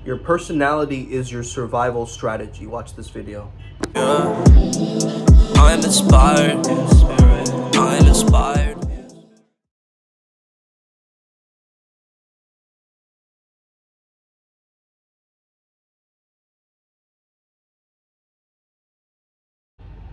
Your personality is your survival strategy. Watch this video. Yeah. I'm inspired. I'm inspired.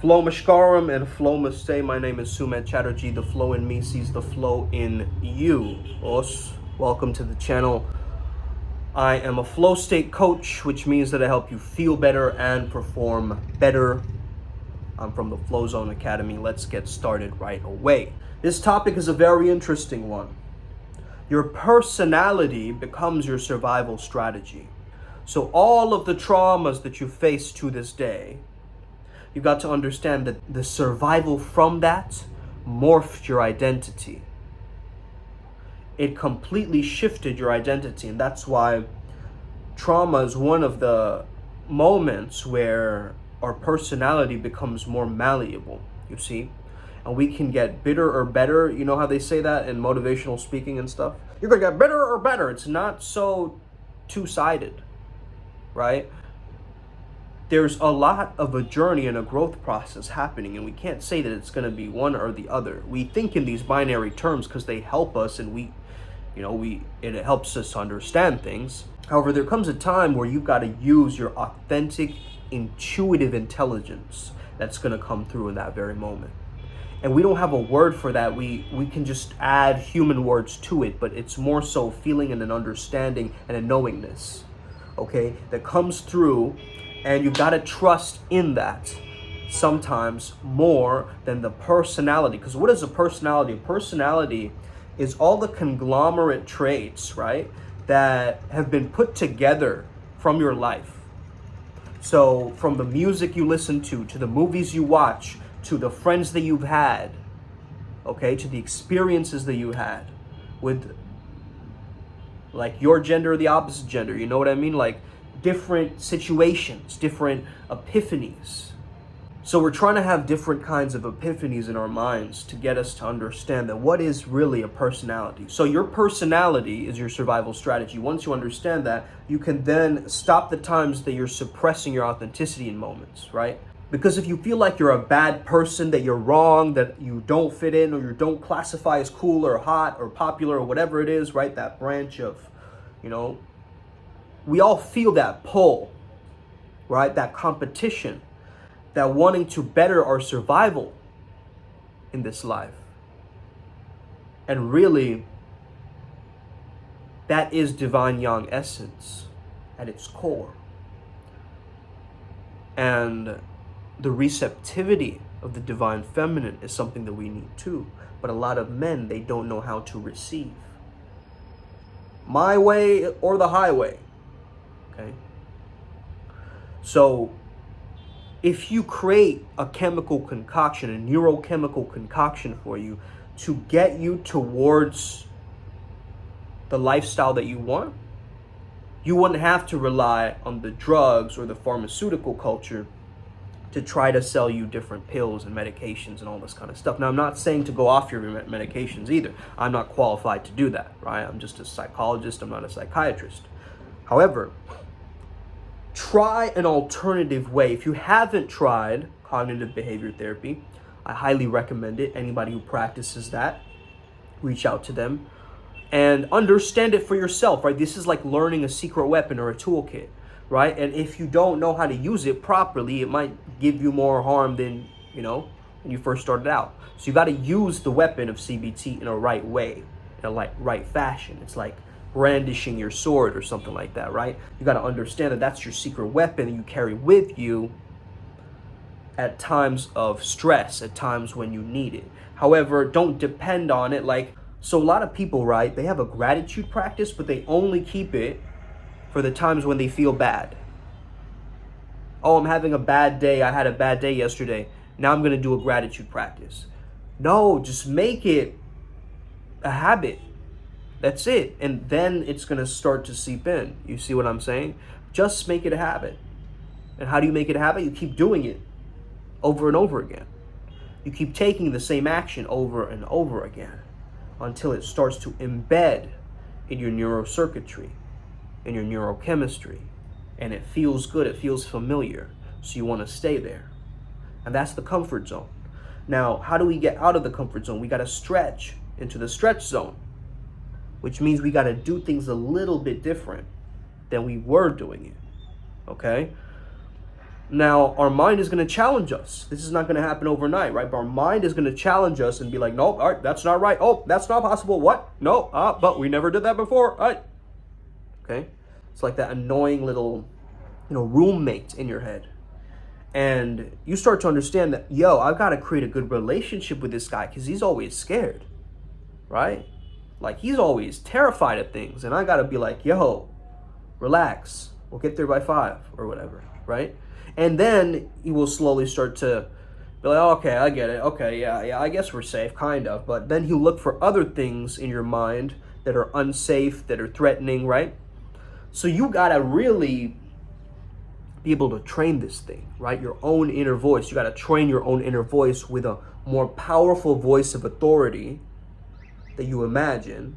Flow Mashkaram and Flow Mastay. My name is Sumet Chatterjee. The flow in me sees the flow in you. Os, welcome to the channel. I am a flow state coach, which means that I help you feel better and perform better. I'm from the Flow Zone Academy. Let's get started right away. This topic is a very interesting one. Your personality becomes your survival strategy. So all of the traumas that you face to this day, you got to understand that the survival from that morphed your identity. It completely shifted your identity, and that's why trauma is one of the moments where our personality becomes more malleable, you see? And we can get bitter or better. You know how they say that in motivational speaking and stuff? You're gonna get bitter or better. It's not so two-sided, right? There's a lot of a journey and a growth process happening, and we can't say that it's going to be one or the other. We think in these binary terms because they help us, and it helps us understand things. However, there comes a time where you've got to use your authentic, intuitive intelligence that's going to come through in that very moment. And we don't have a word for that. We can just add human words to it, but it's more so feeling and an understanding and a knowingness, okay, that comes through. And you've got to trust in that sometimes more than the personality. Because what is a personality? A personality is all the conglomerate traits, right, that have been put together from your life. So from the music you listen to the movies you watch, to the friends that you've had, okay, to the experiences that you had with like your gender or the opposite gender, you know what I mean? Like different situations, different epiphanies. So we're trying to have different kinds of epiphanies in our minds to get us to understand that what is really a personality. So your personality is your survival strategy. Once you understand that, you can then stop the times that you're suppressing your authenticity in moments, right? Because if you feel like you're a bad person, that you're wrong, that you don't fit in, or you don't classify as cool or hot or popular or whatever it is, right? That branch of, we all feel that pull, right? That competition, that wanting to better our survival in this life. And really, that is divine yang essence at its core. And the receptivity of the divine feminine is something that we need too. But a lot of men, they don't know how to receive. My way or the highway. Okay. So if you create a chemical concoction, a neurochemical concoction for you to get you towards the lifestyle that you want, you wouldn't have to rely on the drugs or the pharmaceutical culture to try to sell you different pills and medications and all this kind of stuff. Now, I'm not saying to go off your medications either. I'm not qualified to do that, right? I'm just a psychologist. I'm not a psychiatrist. However, try an alternative way. If you haven't tried cognitive behavior therapy, I highly recommend it. Anybody who practices that, reach out to them and understand it for yourself, right? This is like learning a secret weapon or a toolkit, right? And if you don't know how to use it properly, it might give you more harm than, when you first started out. So you got to use the weapon of CBT in a right way, in a right fashion. It's like brandishing your sword or something like that, right? You got to understand that that's your secret weapon that you carry with you at times of stress, at times when you need it. However, don't depend on it. So a lot of people, right, they have a gratitude practice, but they only keep it for the times when they feel bad. Oh, I'm having a bad day. I had a bad day yesterday. Now I'm going to do a gratitude practice. No, just make it a habit. That's it. And then it's going to start to seep in. You see what I'm saying? Just make it a habit. And how do you make it a habit? You keep doing it over and over again. You keep taking the same action over and over again until it starts to embed in your neurocircuitry. in your neurochemistry. And it feels good, it feels familiar. So you want to stay there. And that's the comfort zone. Now, how do we get out of the comfort zone? We got to stretch into the stretch zone, which means we got to do things a little bit different than we were doing it. Okay? Now, our mind is going to challenge us. This is not going to happen overnight, right? But our mind is going to challenge us and be like, nope, all right, that's not right. Oh, that's not possible. What? No, but we never did that before. All right. Okay? It's like that annoying little, roommate in your head. And you start to understand that, I've got to create a good relationship with this guy because he's always scared, right? Like, he's always terrified of things. And I got to be like, relax. We'll get there by 5 or whatever, right? And then you will slowly start to be like, oh, okay, I get it. Okay, yeah, I guess we're safe, kind of. But then you look for other things in your mind that are unsafe, that are threatening, right? So you got to really be able to train this thing, right? Your own inner voice. You got to train your own inner voice with a more powerful voice of authority that you imagine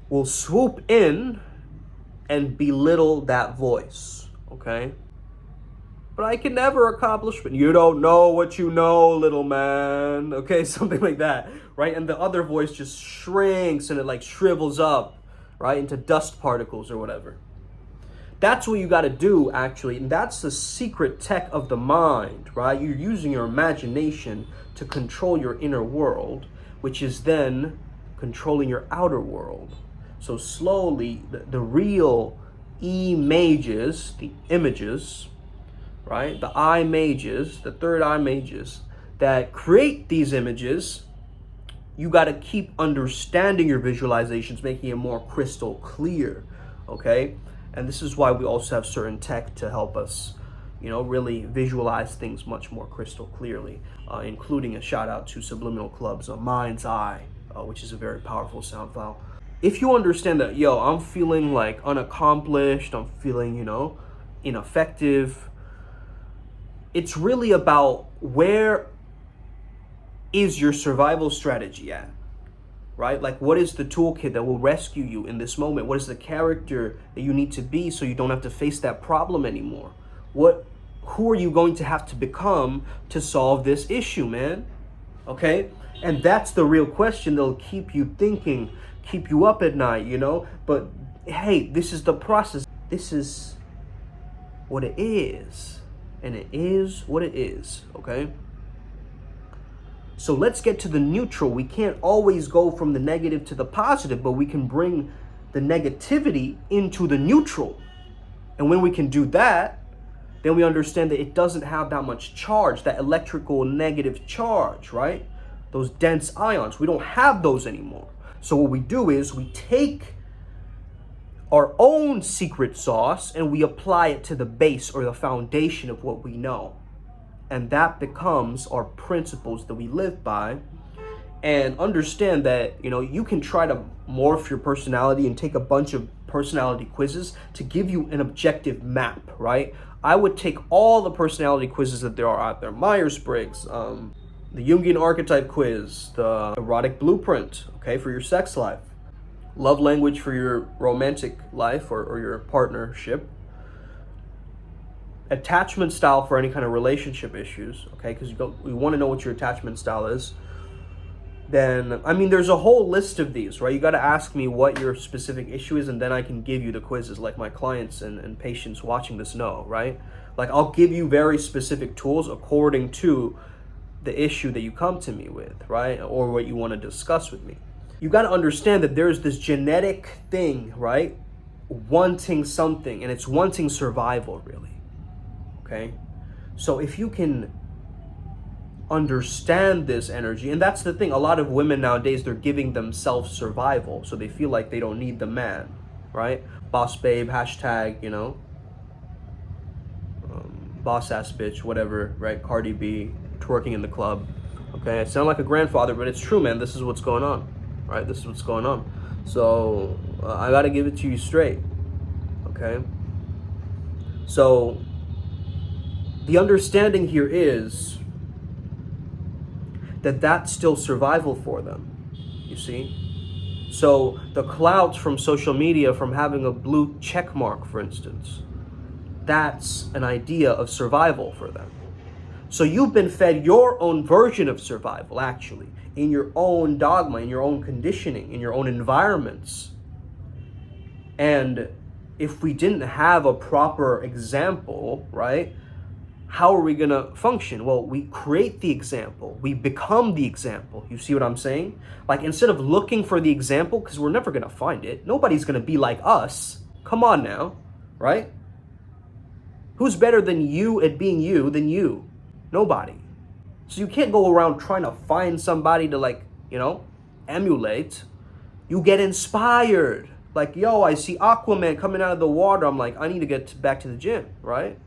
will swoop in and belittle that voice, okay? But I can never accomplish it. You don't know what you know, little man. Okay, something like that, right? And the other voice just shrinks and it like shrivels up, right, into dust particles or whatever. That's what you got to do, actually. And that's the secret tech of the mind, right? You're using your imagination to control your inner world, which is then controlling your outer world. So slowly, the real images, the images, right? The eye mages, the third eye mages that create these images, you got to keep understanding your visualizations, making it more crystal clear, okay? And this is why we also have certain tech to help us, really visualize things much more crystal clearly, including a shout out to Subliminal Club's Mind's Eye, which is a very powerful sound file. If you understand that, I'm feeling like unaccomplished, I'm feeling, ineffective, it's really about where is your survival strategy at, right? Like, what is the toolkit that will rescue you in this moment? What is the character that you need to be so you don't have to face that problem anymore? Who are you going to have to become to solve this issue, man? Okay? And that's the real question that'll keep you thinking, keep you up at night, But hey, this is the process. This is what it is. And it is what it is, okay? So let's get to the neutral. We can't always go from the negative to the positive, but we can bring the negativity into the neutral. And when we can do that, then we understand that it doesn't have that much charge, that electrical negative charge, right? Those dense ions, we don't have those anymore. So what we do is we take our own secret sauce and we apply it to the base or the foundation of what we know. And that becomes our principles that we live by. And understand that, you can try to morph your personality and take a bunch of personality quizzes to give you an objective map, right? I would take all the personality quizzes that there are out there. Myers-Briggs, the Jungian archetype quiz, the erotic blueprint, okay, for your sex life, love language for your romantic life or your partnership, attachment style for any kind of relationship issues, okay, because we want to know what your attachment style is. Then, there's a whole list of these, right? You got to ask me what your specific issue is, and then I can give you the quizzes, like my clients and patients watching this know, right? Like, I'll give you very specific tools according to the issue that you come to me with, right? Or what you want to discuss with me. You got to understand that there's this genetic thing, right? Wanting something, and it's wanting survival, really. Okay? So if you can understand this energy, and that's the thing, a lot of women nowadays, they're giving themselves survival, so they feel like they don't need the man, right? Boss babe, hashtag, boss ass bitch, whatever, right? Cardi B, twerking in the club. Okay, I sound like a grandfather, but it's true, man. This is what's going on, right? This is what's going on. So I gotta give it to you straight, okay? So the understanding here is that that's still survival for them, you see? So the clout from social media, from having a blue check mark, for instance, that's an idea of survival for them. So you've been fed your own version of survival, actually, in your own dogma, in your own conditioning, in your own environments. And if we didn't have a proper example, right, how are we going to function? Well, we create the example. We become the example. You see what I'm saying? Like, instead of looking for the example, because we're never going to find it, nobody's going to be like us. Come on now, right? Who's better than you at being you than you? Nobody. So you can't go around trying to find somebody to, like, emulate. You get inspired. Like, yo, I see Aquaman coming out of the water. I'm like, I need to get back to the gym, right?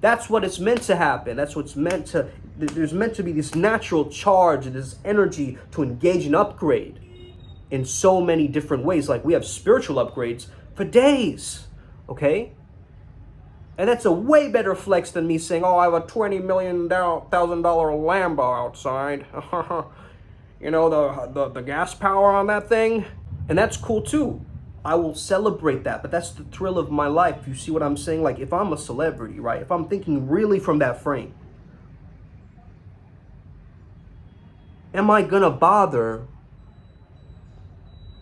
That's what it's meant to happen. That's what's meant to, there's meant to be this natural charge, this energy to engage and upgrade in so many different ways. Like, we have spiritual upgrades for days, okay? And that's a way better flex than me saying, oh, I have a $20 million Lambo outside. The gas power on that thing. And that's cool too. I will celebrate that, but that's the thrill of my life. You see what I'm saying? Like, if I'm a celebrity, right? If I'm thinking really from that frame, am I gonna bother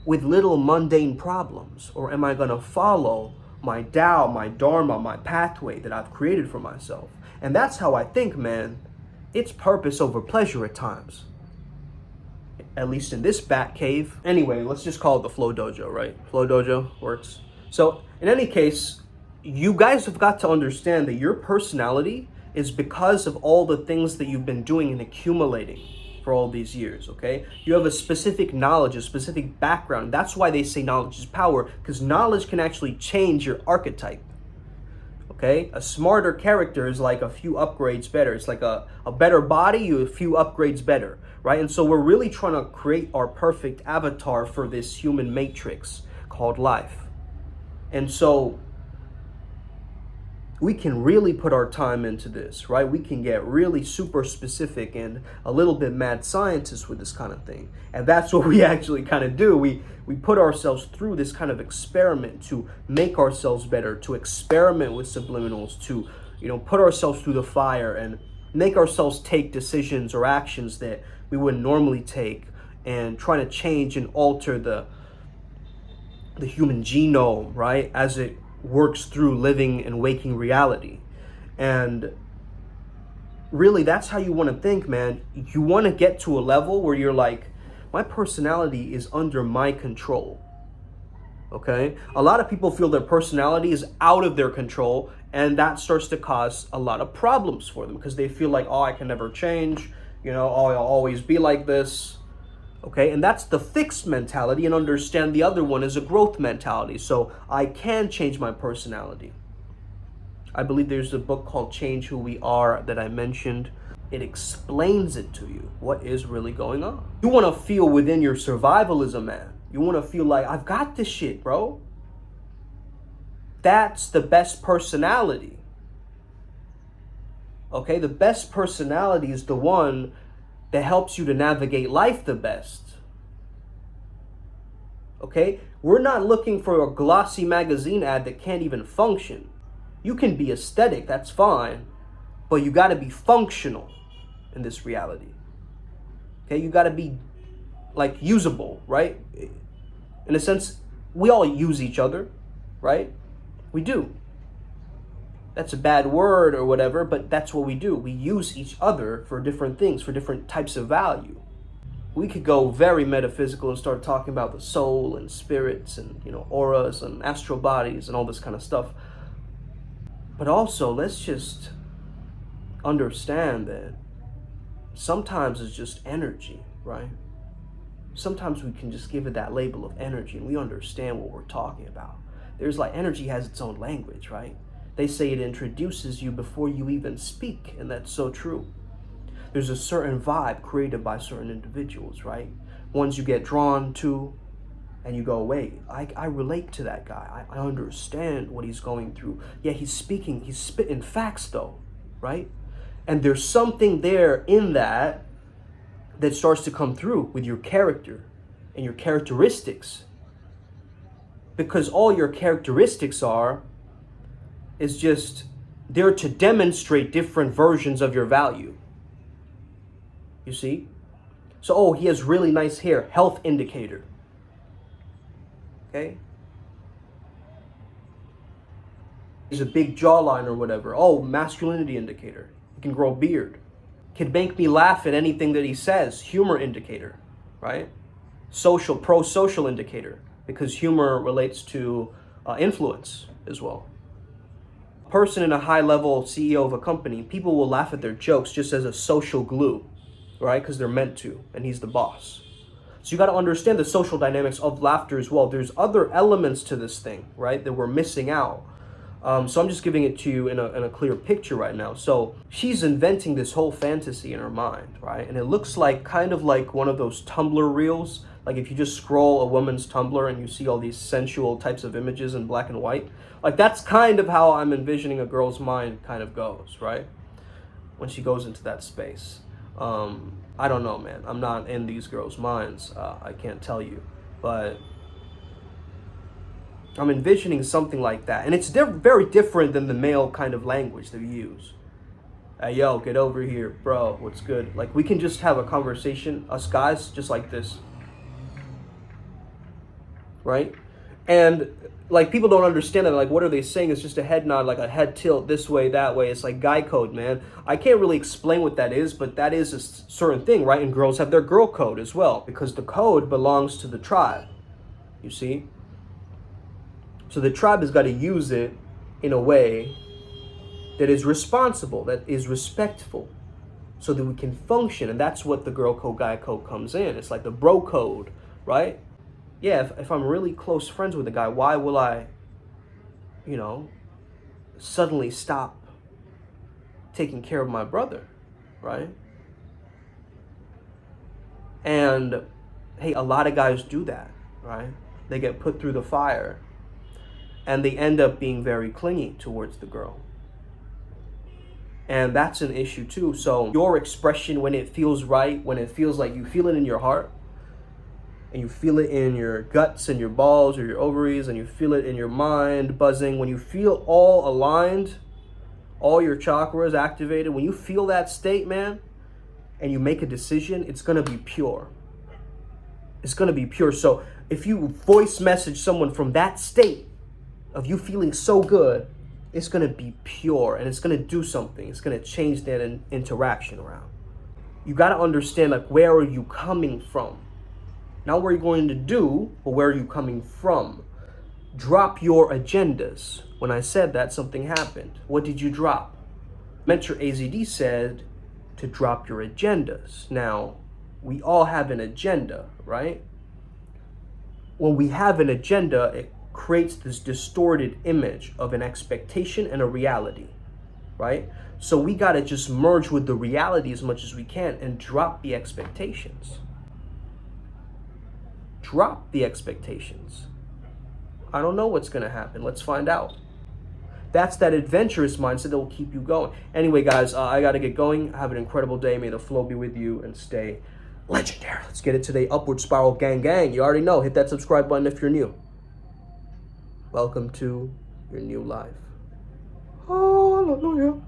with little mundane problems? Or am I gonna follow my Tao, my Dharma, my pathway that I've created for myself? And that's how I think, man. It's purpose over pleasure at times. At least in this bat cave. Anyway, let's just call it the Flow Dojo, right? Flow Dojo works. So in any case, you guys have got to understand that your personality is because of all the things that you've been doing and accumulating for all these years, okay? You have a specific knowledge, a specific background. That's why they say knowledge is power, because knowledge can actually change your archetype. Okay, a smarter character is like a few upgrades better. It's like a better body, you a few upgrades better, right? And so we're really trying to create our perfect avatar for this human matrix called life. And so we can really put our time into this, right? We can get really super specific and a little bit mad scientist with this kind of thing. And that's what we actually kind of do. We put ourselves through this kind of experiment to make ourselves better, to experiment with subliminals, to, put ourselves through the fire and make ourselves take decisions or actions that we wouldn't normally take, and trying to change and alter the human genome, right? As it works through living and waking reality. And really, that's how you want to think, man. You want to get to a level where you're like, my personality is under my control. Okay? A lot of people feel their personality is out of their control, and that starts to cause a lot of problems for them because they feel like, oh, I can never change, oh, I'll always be like this. Okay, and that's the fixed mentality, and understand the other one is a growth mentality. So I can change my personality. I believe there's a book called Change Who We Are that I mentioned. It explains it to you, what is really going on. You want to feel within your survivalism, man. You want to feel like, I've got this shit, bro. That's the best personality. Okay, the best personality is the one that helps you to navigate life the best. Okay? We're not looking for a glossy magazine ad that can't even function. You can be aesthetic, that's fine, but you gotta be functional in this reality. Okay? You gotta be like usable, right? In a sense, we all use each other, right? We do. That's a bad word or whatever, but that's what we do. We use each other for different things, for different types of value. We could go very metaphysical and start talking about the soul and spirits and, auras and astral bodies and all this kind of stuff. But also, let's just understand that sometimes it's just energy, right? Sometimes we can just give it that label of energy and we understand what we're talking about. There's like, energy has its own language, right? They say it introduces you before you even speak, and that's so true. There's a certain vibe created by certain individuals, right? Ones you get drawn to, and you go, wait, I relate to that guy. I understand what he's going through. Yeah, he's spitting facts though, right? And there's something there in that starts to come through with your character and your characteristics. Because all your characteristics are is just there to demonstrate different versions of your value. You see? So, oh, he has really nice hair, health indicator. Okay? He's a big jawline or whatever. Oh, masculinity indicator. He can grow a beard. Can make me laugh at anything that he says. Humor indicator, right? Pro-social indicator, because humor relates to influence as well. A person in a high-level CEO of a company, people will laugh at their jokes just as a social glue, right? Because they're meant to, and he's the boss. So you got to understand the social dynamics of laughter as well. There's other elements to this thing, right, that we're missing out. So I'm just giving it to you in a clear picture right now. So she's inventing this whole fantasy in her mind, right? And it looks like kind of like one of those Tumblr reels. Like if you just scroll a woman's Tumblr and you see all these sensual types of images in black and white. Like that's kind of how I'm envisioning a girl's mind kind of goes, right? When she goes into that space. I don't know, man. I'm not in these girls' minds. I can't tell you. But I'm envisioning something like that. And it's very different than the male kind of language that we use. Hey, yo, get over here, bro. What's good? Like, we can just have a conversation, us guys, just like this. Right? And, like, people don't understand that. Like, what are they saying? It's just a head nod, like a head tilt this way, that way. It's like guy code, man. I can't really explain what that is, but that is a certain thing, right? And girls have their girl code as well, because the code belongs to the tribe. You see? So the tribe has got to use it in a way that is responsible, that is respectful, so that we can function. And that's what the girl code, guy code comes in. It's like the bro code, right? Yeah, if I'm really close friends with a guy, why will I, suddenly stop taking care of my brother, right? And, hey, a lot of guys do that, right? They get put through the fire. And they end up being very clingy towards the girl. And that's an issue too. So your expression when it feels right, when it feels like you feel it in your heart, and you feel it in your guts and your balls or your ovaries, and you feel it in your mind buzzing, when you feel all aligned, all your chakras activated, when you feel that state, man, and you make a decision, it's going to be pure. It's going to be pure. So if you voice message someone from that state, of you feeling so good, it's going to be pure and it's going to do something. It's going to change that interaction around. You got to understand, like, where are you coming from? Not what you're going to do, but where are you coming from? Drop your agendas. When I said that, something happened. What did you drop? Mentor AZD said to drop your agendas. Now, we all have an agenda, right? When we have an agenda, it creates this distorted image of an expectation and a reality, right? So we got to just merge with the reality as much as we can and drop the expectations. Drop the expectations. I don't know what's going to happen. Let's find out. That's that adventurous mindset that will keep you going. Anyway, guys, I got to get going. Have an incredible day. May the flow be with you and stay legendary. Let's get it today. Upward Spiral Gang Gang. You already know. Hit that subscribe button if you're new. Welcome to your new life. Hallelujah.